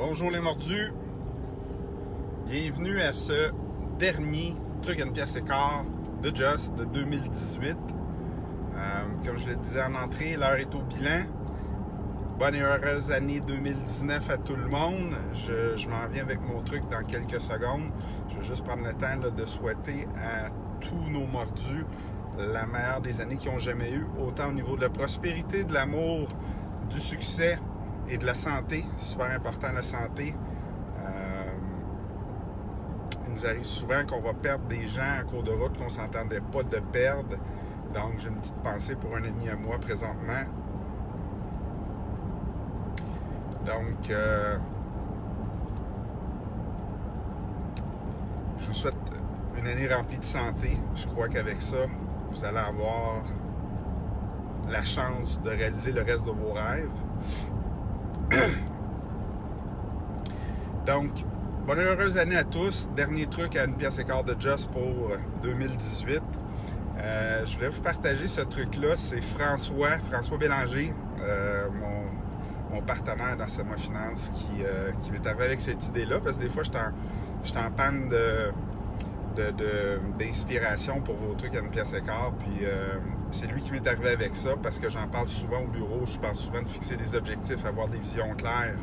Bonjour les mordus, bienvenue à ce dernier truc à une pièce et quart de Just de 2018. Comme je le disais en entrée, l'heure est au bilan. Bonne et heureuse année 2019 à tout le monde. Je m'en viens avec mon truc dans quelques secondes. Je vais juste prendre le temps de souhaiter à tous nos mordus la meilleure des années qu'ils ont jamais eu, autant au niveau de la prospérité, de l'amour, du succès et de la santé. Super important, la santé. Il nous arrive souvent qu'on va perdre des gens en cours de route qu'on ne s'entendait pas de perdre. Donc, j'ai une petite pensée pour un ami à moi présentement. Donc, je vous souhaite une année remplie de santé. Je crois qu'avec ça, vous allez avoir la chance de réaliser le reste de vos rêves. Donc, bonne et heureuse année à tous. Dernier truc à une pièce et quart de Just pour 2018. Je voulais vous partager ce truc-là. C'est François Bélanger, mon partenaire dans Sama Finance, qui m'est arrivé avec cette idée-là. Parce que des fois, j'étais en panne d'inspiration pour vos trucs à une pièce et quart. Puis c'est lui qui m'est arrivé avec ça parce que j'en parle souvent au bureau. Je parle souvent de fixer des objectifs, avoir des visions claires,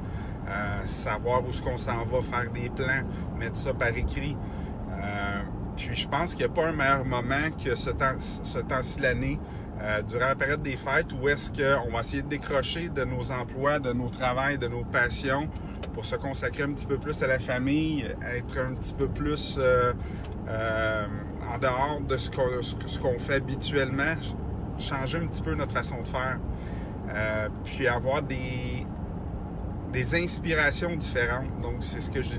savoir où est-ce qu'on s'en va, faire des plans, mettre ça par écrit. Puis je pense qu'il n'y a pas un meilleur moment que ce temps-ci de l'année, durant la période des fêtes, où est-ce qu'on va essayer de décrocher de nos emplois, de nos travails, de nos passions, pour se consacrer un petit peu plus à la famille, être un petit peu plus en dehors de ce qu'on fait habituellement, changer un petit peu notre façon de faire, puis avoir des inspirations différentes. Donc, c'est ce que j'ai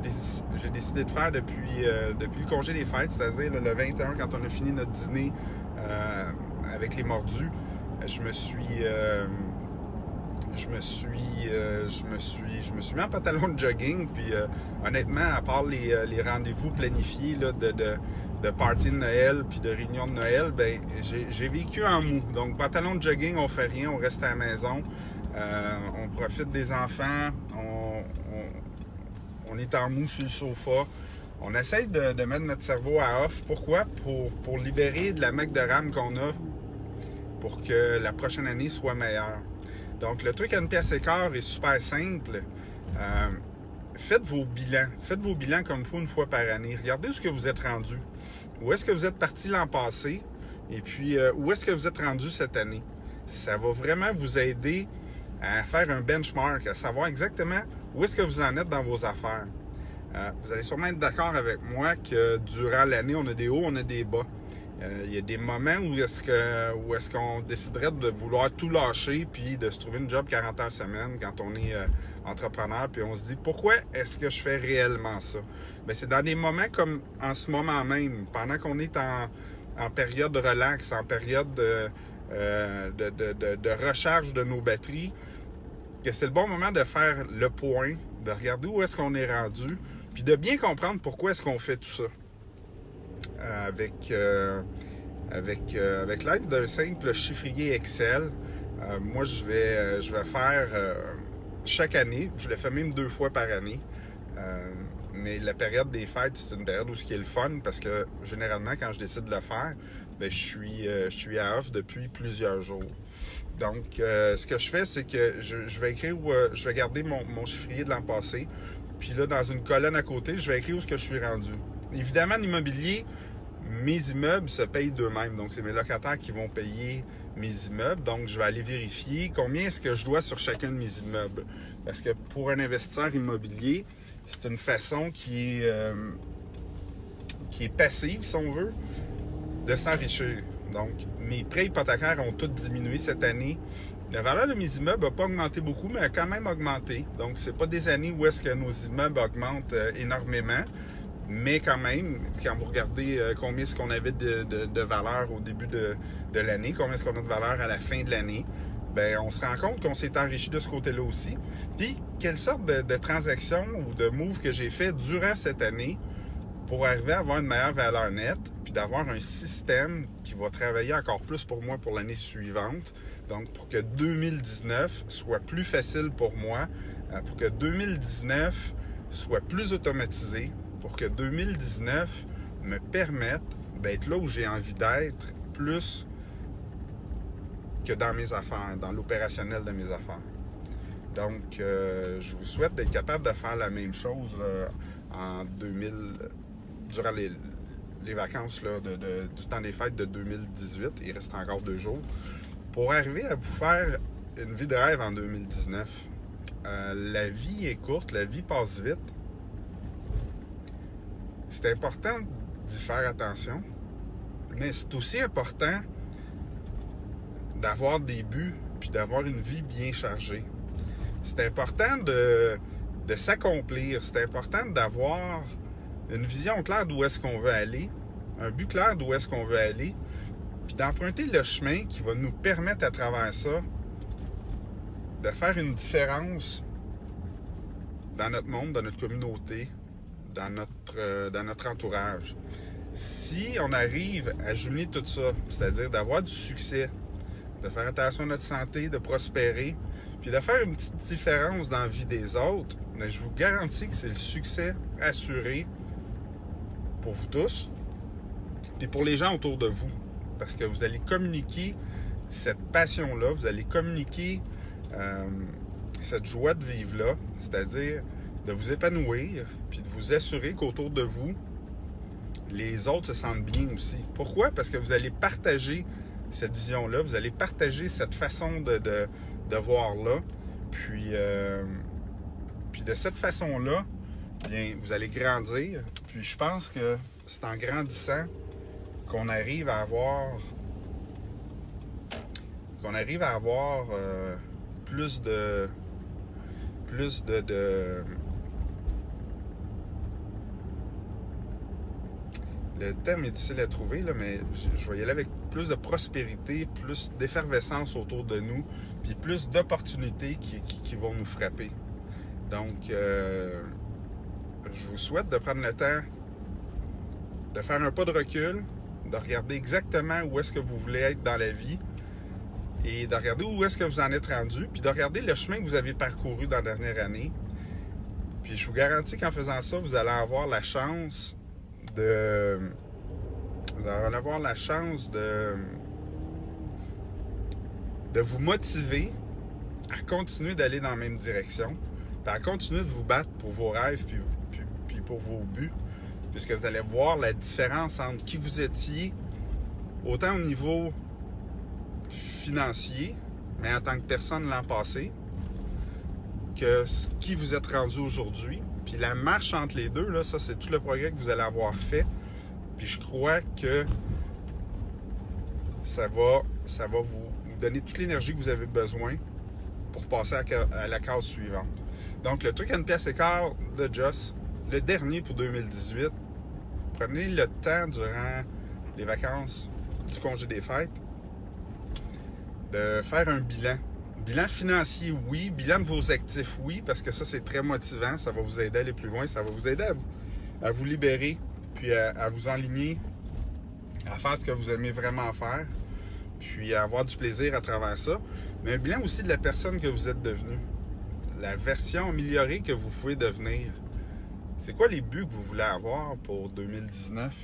décidé de faire depuis le congé des fêtes, c'est-à-dire le 21, quand on a fini notre dîner avec les mordus. Je me suis mis en pantalon de jogging, puis honnêtement, à part les rendez-vous planifiés là, de party de Noël puis de réunion de Noël, ben j'ai vécu en mou. Donc, pantalon de jogging, on fait rien, on reste à la maison. On profite des enfants, on est en mou sur le sofa. On essaye de mettre notre cerveau à off. Pourquoi? Pour libérer de la mec de rame qu'on a pour que la prochaine année soit meilleure. Donc, le truc à une pièce et quart est super simple. Faites vos bilans. Faites vos bilans comme il faut une fois par année. Regardez où est-ce que vous êtes rendu. Où est-ce que vous êtes parti l'an passé? Et puis, où est-ce que vous êtes rendu cette année? Ça va vraiment vous aider à faire un benchmark, à savoir exactement où est-ce que vous en êtes dans vos affaires. Vous allez sûrement être d'accord avec moi que durant l'année, on a des hauts, on a des bas. Il y a des moments où est-ce qu'on déciderait de vouloir tout lâcher puis de se trouver une job 40 heures semaine quand on est entrepreneur, puis on se dit pourquoi est-ce que je fais réellement ça? Bien, c'est dans des moments comme en ce moment même, pendant qu'on est en période relax, en période de recharge de nos batteries, que c'est le bon moment de faire le point, de regarder où est-ce qu'on est rendu, puis de bien comprendre pourquoi est-ce qu'on fait tout ça. Avec l'aide d'un simple chiffrier Excel, moi je vais faire chaque année, je le fais même 2 fois par année, mais la période des fêtes, c'est une période où ce qui est le fun, parce que généralement quand je décide de le faire, bien, je suis à off depuis plusieurs jours. Donc, ce que je fais, c'est que je vais écrire, je vais garder mon chiffrier de l'an passé, puis là, dans une colonne à côté, je vais écrire où est-ce que je suis rendu. Évidemment, l'immobilier, mes immeubles se payent d'eux-mêmes. Donc, c'est mes locataires qui vont payer mes immeubles. Donc, je vais aller vérifier combien est-ce que je dois sur chacun de mes immeubles. Parce que pour un investisseur immobilier, c'est une façon qui est passive, si on veut, de s'enrichir. Donc, mes prêts hypothécaires ont tous diminué cette année. La valeur de mes immeubles n'a pas augmenté beaucoup, mais a quand même augmenté. Donc, c'est pas des années où est-ce que nos immeubles augmentent énormément. Mais quand même, quand vous regardez combien est-ce qu'on avait de valeur au début de l'année, combien est-ce qu'on a de valeur à la fin de l'année, bien, on se rend compte qu'on s'est enrichi de ce côté-là aussi. Puis, quelle sorte de transactions ou de moves que j'ai fait durant cette année pour arriver à avoir une meilleure valeur nette, puis d'avoir un système qui va travailler encore plus pour moi pour l'année suivante. Donc, pour que 2019 soit plus facile pour moi pour que 2019 soit plus automatisé, pour que 2019 me permette d'être là où j'ai envie d'être plus que dans mes affaires, dans l'opérationnel de mes affaires. Donc, je vous souhaite d'être capable de faire la même chose durant les vacances là, du temps des fêtes de 2018. Il reste encore 2 jours. Pour arriver à vous faire une vie de rêve en 2019. La vie est courte, la vie passe vite. C'est important d'y faire attention, mais c'est aussi important d'avoir des buts puis d'avoir une vie bien chargée. C'est important de s'accomplir, c'est important d'avoir une vision claire d'où est-ce qu'on veut aller, un but clair d'où est-ce qu'on veut aller, puis d'emprunter le chemin qui va nous permettre à travers ça de faire une différence dans notre monde, dans notre communauté, dans notre entourage. Si on arrive à jumeler tout ça, c'est-à-dire d'avoir du succès, de faire attention à notre santé, de prospérer, puis de faire une petite différence dans la vie des autres, bien, je vous garantis que c'est le succès assuré pour vous tous, puis pour les gens autour de vous. Parce que vous allez communiquer cette passion-là, vous allez communiquer cette joie de vivre-là, c'est-à-dire de vous épanouir, puis de vous assurer qu'autour de vous, les autres se sentent bien aussi. Pourquoi? Parce que vous allez partager cette vision-là, vous allez partager cette façon de voir-là, puis de cette façon-là, bien, vous allez grandir, puis je pense que c'est en grandissant qu'on arrive à avoir plus de le terme est difficile à trouver, là, mais je vais y aller avec plus de prospérité, plus d'effervescence autour de nous, puis plus d'opportunités qui vont nous frapper. Donc, je vous souhaite de prendre le temps de faire un pas de recul, de regarder exactement où est-ce que vous voulez être dans la vie et de regarder où est-ce que vous en êtes rendu, puis de regarder le chemin que vous avez parcouru dans la dernière année. Puis je vous garantis qu'en faisant ça, vous allez avoir la chance de vous motiver à continuer d'aller dans la même direction, puis à continuer de vous battre pour vos rêves puis pour vos buts, puisque vous allez voir la différence entre qui vous étiez, autant au niveau financier, mais en tant que personne l'an passé, que qui vous êtes rendu aujourd'hui. Puis la marche entre les deux, là, ça, c'est tout le progrès que vous allez avoir fait. Puis je crois que ça va vous donner toute l'énergie que vous avez besoin pour passer à la case suivante. Donc, le truc à une pièce et quart de Joss, le dernier pour 2018, prenez le temps durant les vacances du congé des fêtes de faire un bilan. Bilan financier, oui. Bilan de vos actifs, oui, parce que ça, c'est très motivant. Ça va vous aider à aller plus loin. Ça va vous aider à vous libérer, puis à vous enligner, à faire ce que vous aimez vraiment faire, puis à avoir du plaisir à travers ça. Mais un bilan aussi de la personne que vous êtes devenu. La version améliorée que vous pouvez devenir. C'est quoi les buts que vous voulez avoir pour 2019?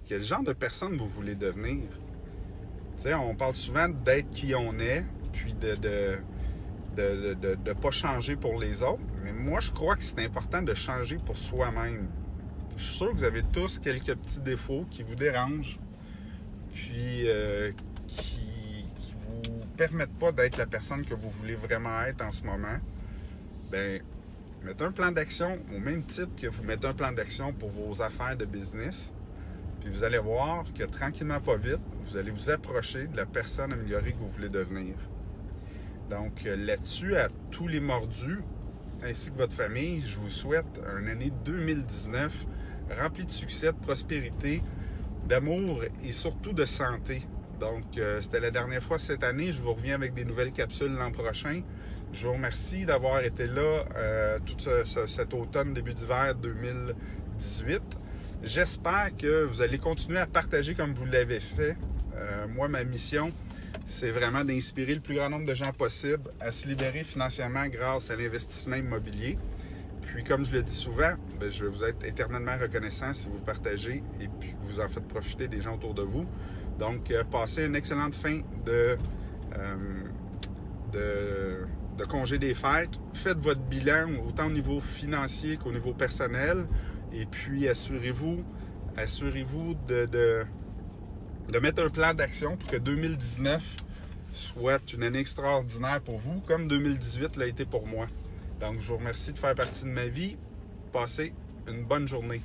Quel genre de personne vous voulez devenir? Tu sais, on parle souvent d'être qui on est, puis de pas changer pour les autres. Mais moi, je crois que c'est important de changer pour soi-même. Je suis sûr que vous avez tous quelques petits défauts qui vous dérangent, puis qui vous permettent pas d'être la personne que vous voulez vraiment être en ce moment. Bien, mettez un plan d'action au même titre que vous mettez un plan d'action pour vos affaires de business. Puis vous allez voir que tranquillement, pas vite, vous allez vous approcher de la personne améliorée que vous voulez devenir. Donc là-dessus, à tous les mordus, ainsi que votre famille, je vous souhaite une année 2019 remplie de succès, de prospérité, d'amour et surtout de santé. Donc, c'était la dernière fois cette année. Je vous reviens avec des nouvelles capsules l'an prochain. Je vous remercie d'avoir été là tout cet automne, début d'hiver 2018. J'espère que vous allez continuer à partager comme vous l'avez fait. Moi, ma mission, c'est vraiment d'inspirer le plus grand nombre de gens possible à se libérer financièrement grâce à l'investissement immobilier. Puis, comme je le dis souvent, je vais vous être éternellement reconnaissant si vous le partagez et puis que vous en faites profiter des gens autour de vous. Donc, passez une excellente fin de congé des fêtes. Faites votre bilan autant au niveau financier qu'au niveau personnel. Et puis, assurez-vous de mettre un plan d'action pour que 2019 soit une année extraordinaire pour vous, comme 2018 l'a été pour moi. Donc, je vous remercie de faire partie de ma vie. Passez une bonne journée.